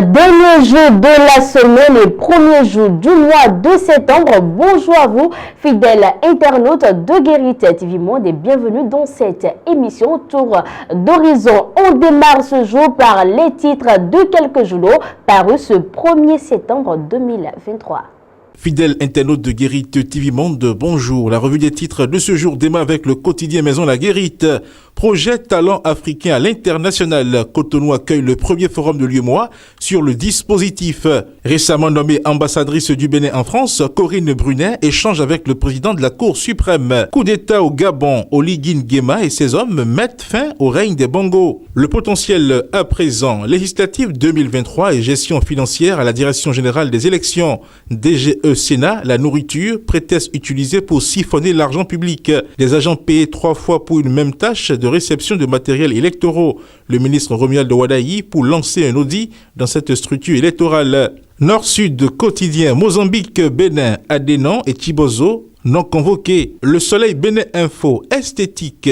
Dernier jour de la semaine et premier jour du mois de septembre. Bonjour à vous, fidèles internautes de Guérite TV Monde, et bienvenue dans cette émission Tour d'Horizon. On démarre ce jour par les titres de quelques journaux parus ce 1er septembre 2023. Fidèles internautes de Guérite TV Monde, bonjour. La revue des titres de ce jour démarre avec le quotidien Maison La Guérite. Projet talent africain à l'international. Cotonou accueille le premier forum de l'UEMOA sur le dispositif. Récemment nommée ambassadrice du Bénin en France, Corinne Brunet échange avec le président de la Cour suprême. Coup d'État au Gabon, Oligui Nguema et ses hommes mettent fin au règne des Bongo. Le potentiel à présent, législative 2023 et gestion financière à la Direction générale des élections. DGE Sénat, la nourriture, prétexte utilisée pour siphonner l'argent public. Des agents payés 3 fois pour une même tâche de réception de matériel électoraux. Le ministre Romuald Wadaï pour lancer un audit dans cette structure électorale. Nord-Sud quotidien, Mozambique, Bénin, Adénan et Tibozo non convoqués. Le Soleil Bénin Info, esthétique.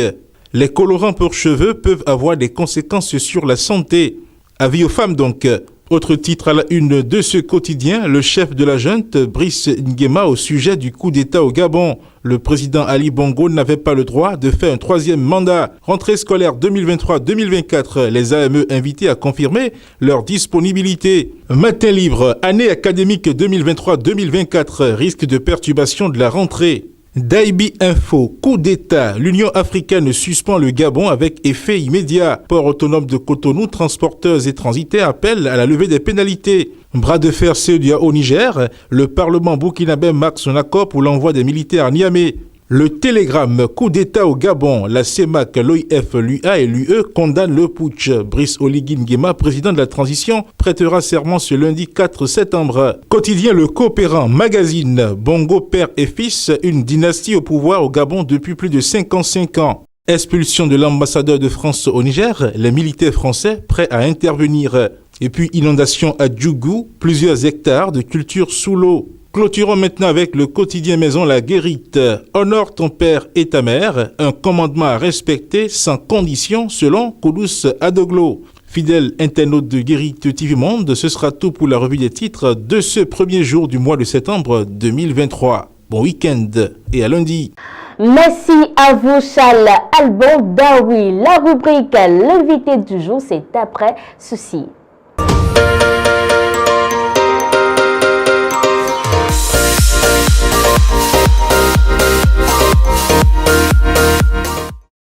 Les colorants pour cheveux peuvent avoir des conséquences sur la santé. Avis aux femmes donc. Autre titre à la une de ce quotidien, le chef de la junte, Brice Nguema, au sujet du coup d'État au Gabon. Le président Ali Bongo n'avait pas le droit de faire un troisième mandat. Rentrée scolaire 2023-2024, les AME invités à confirmer leur disponibilité. Matin libre, année académique 2023-2024, risque de perturbation de la rentrée. Daibi Info, coup d'État, l'Union africaine suspend le Gabon avec effet immédiat. Port autonome de Cotonou, transporteurs et transitaires appellent à la levée des pénalités. Bras de fer CEDEAO au Niger, le Parlement burkinabé marque son accord pour l'envoi des militaires à Niamey. Le Télégramme, coup d'État au Gabon, la CEMAC, l'OIF, l'UA et l'UE condamnent le putsch. Brice Oligui Nguema, président de la transition, prêtera serment ce lundi 4 septembre. Quotidien Le Coopérant, magazine, Bongo père et fils, une dynastie au pouvoir au Gabon depuis plus de 55 ans. Expulsion de l'ambassadeur de France au Niger, les militaires français prêts à intervenir. Et puis inondation à Djougou, plusieurs hectares de culture sous l'eau. Clôturons maintenant avec le quotidien Maison La Guérite. Honore ton père et ta mère, un commandement à respecter sans condition selon Koudous Adoglo. Fidèles internautes de Guérite TV Monde, ce sera tout pour la revue des titres de ce premier jour du mois de septembre 2023. Bon week-end et à lundi. Merci à vous Charles Alban Daoui. La rubrique l'invité du jour, c'est après ceci.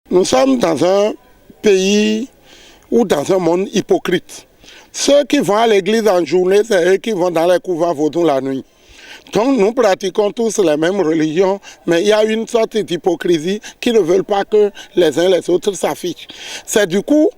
Nous sommes dans un pays ou dans un monde hypocrite. Ceux qui vont à l'église en journée, c'est eux qui vont dans les couvents vaudou la nuit. Donc nous pratiquons tous les mêmes religions, mais il y a une sorte d'hypocrisie qui ne veulent pas que les uns les autres s'affichent. C'est du coup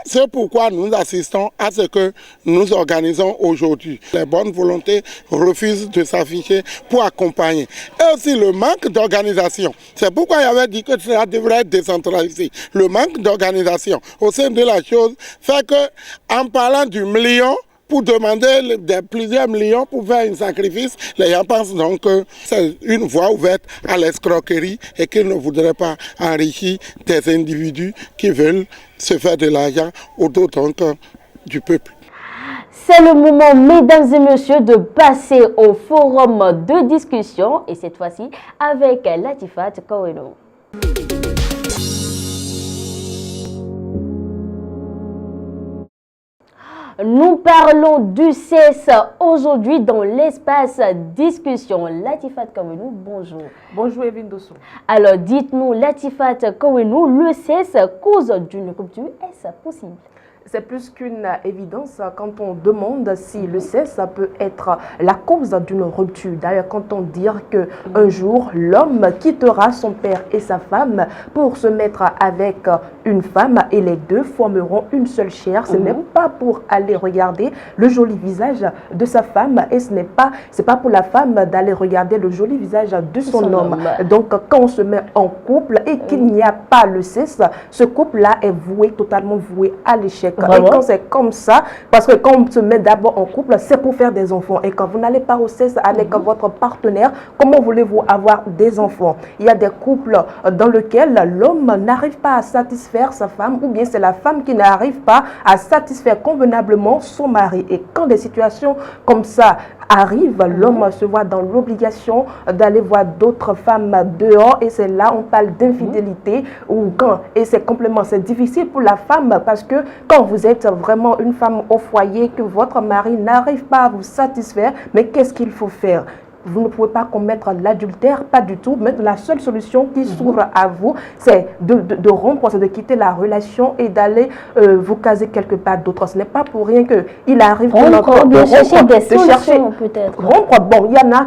c'est pourquoi nous assistons à ce que nous organisons aujourd'hui. Les bonnes volontés refusent de s'afficher pour accompagner. Et aussi le manque d'organisation. C'est pourquoi il avait dit que cela devrait être décentralisé. Le manque d'organisation au sein de la chose fait que, en parlant du million, pour demander plusieurs millions pour faire un sacrifice, les gens pensent donc que c'est une voie ouverte à l'escroquerie et qu'ils ne voudraient pas enrichir des individus qui veulent se faire de l'argent au dos donc du peuple. C'est le moment, mesdames et messieurs, de passer au forum de discussion et cette fois-ci avec Latifat Koweno. Nous parlons du CES aujourd'hui dans l'espace discussion. Latifat Koweno, bonjour. Bonjour Evin Dosso. Alors dites-nous, Latifat Koweno, le CES cause d'une rupture, est-ce possible? C'est plus qu'une évidence quand on demande si le CES peut être la cause d'une rupture. D'ailleurs, quand on dit qu'un jour, l'homme quittera son père et sa femme pour se mettre avec une femme et les deux formeront une seule chair, ce n'est pas pour aller regarder le joli visage de sa femme et ce n'est pas pour la femme d'aller regarder le joli visage de son homme. Donc, quand on se met en couple et qu'il n'y a pas le CES, ce couple-là est totalement voué à l'échec. Vraiment? Et quand c'est comme ça, parce que quand on se met d'abord en couple, c'est pour faire des enfants. Et quand vous n'allez pas au sexe avec votre partenaire, comment voulez-vous avoir des enfants? Il y a des couples dans lesquels l'homme n'arrive pas à satisfaire sa femme, ou bien c'est la femme qui n'arrive pas à satisfaire convenablement son mari. Et quand des situations comme ça arrivent, l'homme se voit dans l'obligation d'aller voir d'autres femmes dehors, et c'est là on parle d'infidélité, ou quand, et c'est complément, c'est difficile pour la femme, parce que quand vous êtes vraiment une femme au foyer, que votre mari n'arrive pas à vous satisfaire, mais qu'est-ce qu'il faut faire? Vous ne pouvez pas commettre l'adultère, pas du tout. Mais la seule solution qui s'ouvre à vous, c'est de rompre, c'est de quitter la relation et d'aller vous caser quelque part d'autre. Ce n'est pas pour rien qu'il arrive de chercher des solutions, peut-être. Rompre, bon, il y en a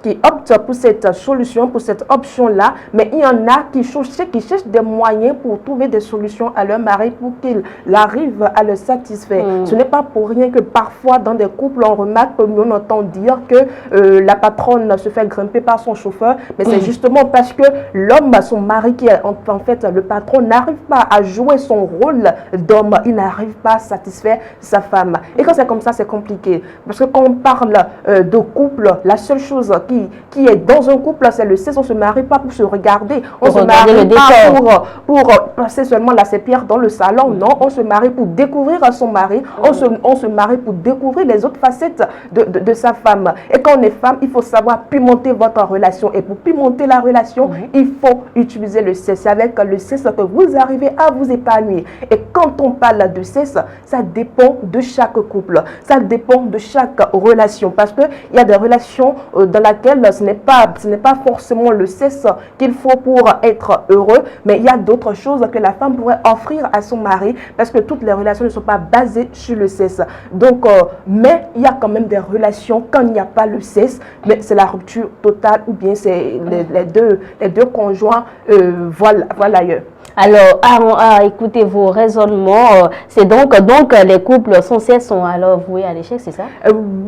qui optent pour cette solution, pour cette option-là, mais il y en a qui cherchent des moyens pour trouver des solutions à leur mari pour qu'il arrive à le satisfaire. Ce n'est pas pour rien que parfois dans des couples, on remarque, on entend dire que la patronne se fait grimper par son chauffeur, mais c'est justement parce que l'homme, son mari qui est en fait le patron, n'arrive pas à jouer son rôle d'homme, il n'arrive pas à satisfaire sa femme. Et quand c'est comme ça, c'est compliqué. Parce que quand on parle de couple, la seule chose qui est dans un couple, c'est le sexe. On ne se marie pas pour se regarder. On ne se marie pas pour passer seulement la pierre dans le salon. Non, on se marie pour découvrir son mari. On se marie pour découvrir les autres facettes de sa femme. Et quand on est femme, il faut savoir pimenter votre relation. Et pour pimenter la relation, il faut utiliser le sexe. C'est avec le sexe que vous arrivez à vous épanouir. Et quand on parle de sexe, ça dépend de chaque couple. Ça dépend de chaque relation. Parce qu'il y a des relations dans lesquelles ce n'est pas forcément le sexe qu'il faut pour être heureux, mais il y a d'autres choses que la femme pourrait offrir à son mari, parce que toutes les relations ne sont pas basées sur le sexe. Donc, mais il y a quand même des relations quand il n'y a pas le sexe, mais c'est la rupture totale, ou bien c'est les deux conjoints volent ailleurs. Alors, écoutez vos raisonnements, c'est donc les couples sans cesse sont alors voués à l'échec, c'est ça?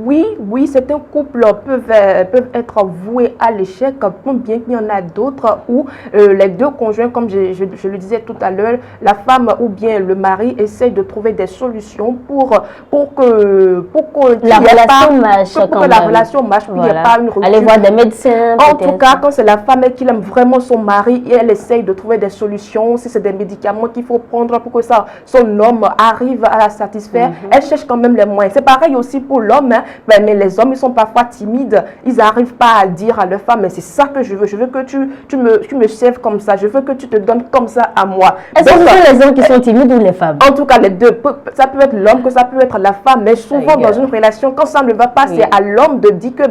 Oui, certains couples peuvent être voués à l'échec, bien qu'il y en a d'autres où les deux conjoints, comme je le disais tout à l'heure, la femme ou bien le mari essayent de trouver des solutions pour que la relation marche, qu'il n'y ait pas une rupture. Aller voir des médecins. En tout cas, quand c'est la femme qui aime vraiment son mari, et elle essaye de trouver des solutions. Si c'est des médicaments qu'il faut prendre pour que son homme arrive à la satisfaire, elle cherche quand même les moyens. C'est pareil aussi pour l'homme, hein. Mais les hommes, ils sont parfois timides. Ils n'arrivent pas à dire à leur femme, mais c'est ça que je veux. Je veux que tu me serves comme ça. Je veux que tu te donnes comme ça à moi. Est-ce que ce sont les hommes qui sont timides ou les femmes? En tout cas, les deux. Ça peut être l'homme, que ça peut être la femme. Mais souvent, dans une relation, quand ça ne va pas, c'est à l'homme de dire que,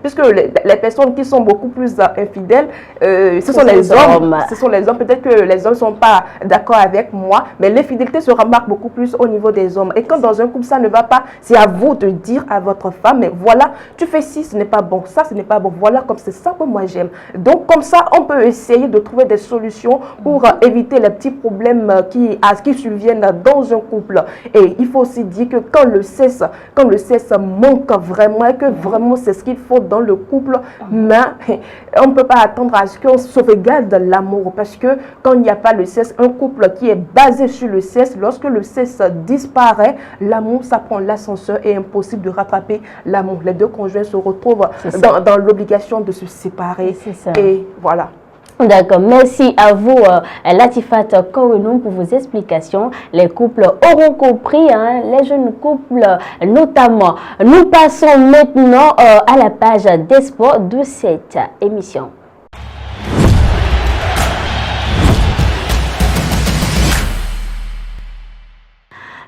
puisque les personnes qui sont beaucoup plus infidèles, ce sont les hommes. Ce sont les hommes. Peut-être que les hommes sont pas d'accord avec moi, mais l'infidélité se remarque beaucoup plus au niveau des hommes. Et quand dans un couple ça ne va pas, c'est à vous de dire à votre femme, mais voilà, tu fais ci, ce n'est pas bon, ça ce n'est pas bon, voilà, comme c'est ça que moi j'aime. Donc comme ça, on peut essayer de trouver des solutions pour éviter les petits problèmes qui surviennent dans un couple. Et il faut aussi dire que quand le sexe manque vraiment, et que vraiment c'est ce qu'il faut dans le couple, mais on ne peut pas attendre à ce qu'on sauvegarde l'amour, parce que quand il n'y a pas le sexe, un couple qui est basé sur le sexe, lorsque le sexe disparaît, l'amour, ça prend l'ascenseur et impossible de rattraper l'amour. Les deux conjoints se retrouvent dans l'obligation de se séparer. Et voilà. D'accord, merci à vous Latifat Kouenoum pour vos explications. Les couples auront compris, hein, les jeunes couples notamment. Nous passons maintenant à la page des sports de cette émission.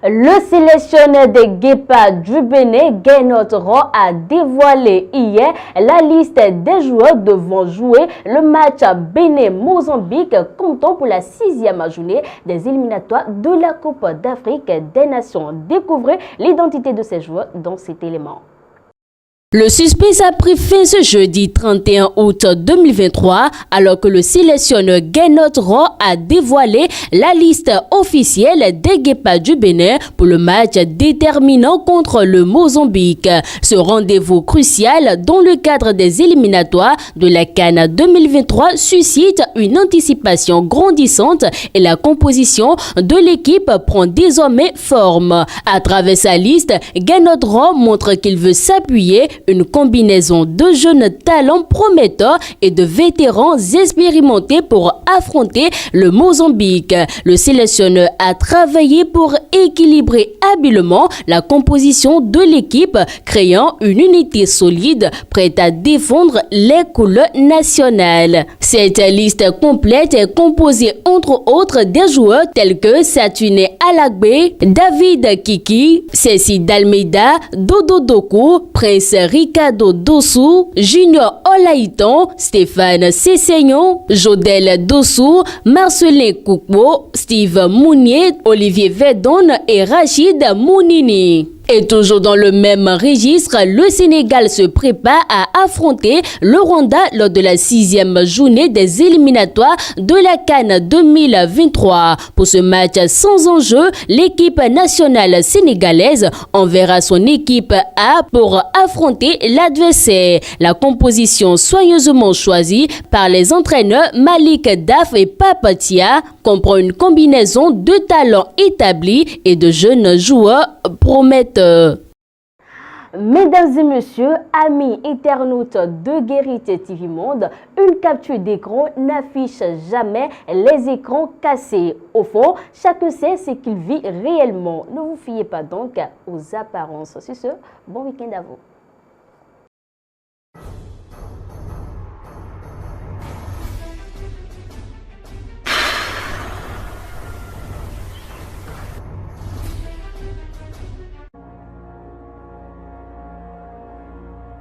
Le sélectionneur des Guépards du Bénin, Gernot Rohr, a dévoilé hier la liste des joueurs devant jouer le match Bénin-Mozambique, comptant pour la 6e journée des éliminatoires de la Coupe d'Afrique des Nations. Découvrez l'identité de ces joueurs dans cet élément. Le suspense a pris fin ce jeudi 31 août 2023 alors que le sélectionneur Gernot Rohr a dévoilé la liste officielle des Guépards du Bénin pour le match déterminant contre le Mozambique. Ce rendez-vous crucial dans le cadre des éliminatoires de la CAN 2023 suscite une anticipation grandissante et la composition de l'équipe prend désormais forme. À travers sa liste, Gernot Rohr montre qu'il veut s'appuyer une combinaison de jeunes talents prometteurs et de vétérans expérimentés pour affronter le Mozambique. Le sélectionneur a travaillé pour équilibrer habilement la composition de l'équipe, créant une unité solide prête à défendre les couleurs nationales. Cette liste complète est composée entre autres des joueurs tels que Satune Alagbe, David Kiki, Ceci d'Almeida, Dodo Doku, Prince Ricardo Dossou, Junior Olaïton, Stéphane Cessignon, Jodel Dossou, Marcelin Koukbo, Steve Mounier, Olivier Verdon et Rachid Mounini. Et toujours dans le même registre, le Sénégal se prépare à affronter le Rwanda lors de la 6e journée des éliminatoires de la CAN 2023. Pour ce match sans enjeu, l'équipe nationale sénégalaise enverra son équipe A pour affronter l'adversaire. La composition soigneusement choisie par les entraîneurs Malik Daf et Papatia comprend une combinaison de talents établis et de jeunes joueurs prometteurs. Mesdames et messieurs, amis internautes de Guérite TV Monde, une capture d'écran n'affiche jamais les écrans cassés. Au fond, chacun sait ce qu'il vit réellement. Ne vous fiez pas donc aux apparences. Sur ce, bon week-end à vous.